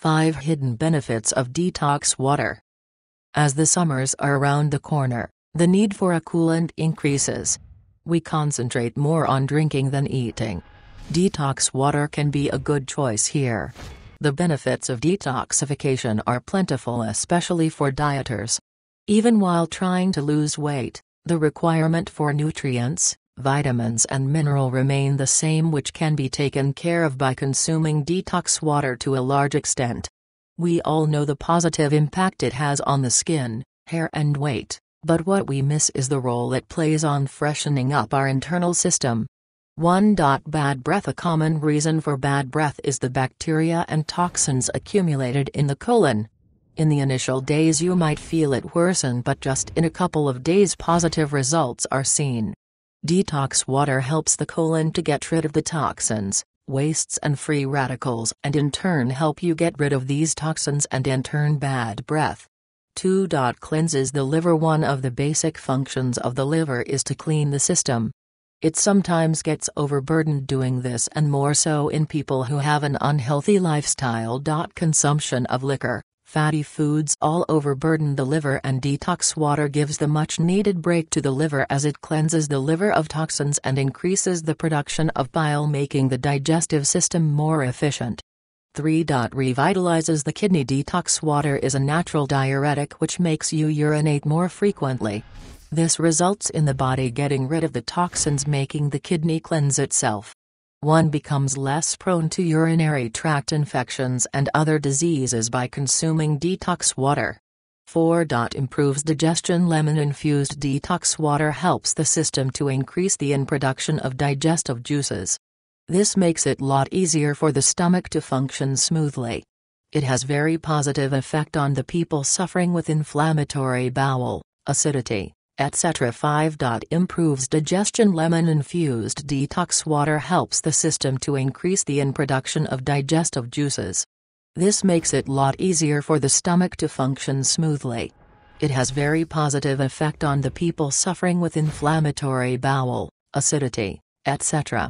5 Hidden Benefits of Detox Water. As the summers are around the corner, the need for a coolant increases. We concentrate more on drinking than eating. Detox water can be a good choice here. The benefits of detoxification are plentiful, especially for dieters. Even while trying to lose weight, the requirement for nutrients, vitamins and mineral remain the same, which can be taken care of by consuming detox water to a large extent. We all know the positive impact it has on the skin, hair and weight, but what we miss is the role it plays on freshening up our internal system. 1. Bad breath. A common reason for bad breath is the bacteria and toxins accumulated in the colon. In the initial days you might feel it worsen, but just in a couple of days positive results are seen. Detox water helps the colon to get rid of the toxins, wastes and free radicals, and in turn help you get rid of these toxins and in turn bad breath. 2. Cleanses the liver. One of the basic functions of the liver is to clean the system. It sometimes gets overburdened doing this, and more so in people who have an unhealthy lifestyle. Consumption of liquor, fatty foods all overburden the liver, and detox water gives the much needed break to the liver as it cleanses the liver of toxins and increases the production of bile, making the digestive system more efficient. 3. Revitalizes the kidney. Detox water is a natural diuretic which makes you urinate more frequently. This results in the body getting rid of the toxins, making the kidney cleanse itself. One becomes less prone to urinary tract infections and other diseases by consuming detox water. 4. Improves digestion. Lemon-infused detox water helps the system to increase the production of digestive juices. This makes it a lot easier for the stomach to function smoothly. It has very positive effect on the people suffering with inflammatory bowel, acidity, etc. 5. Improves digestion. Lemon-infused detox water helps the system to increase the production of digestive juices. This makes it a lot easier for the stomach to function smoothly. It has very positive effect on the people suffering with inflammatory bowel, acidity, etc.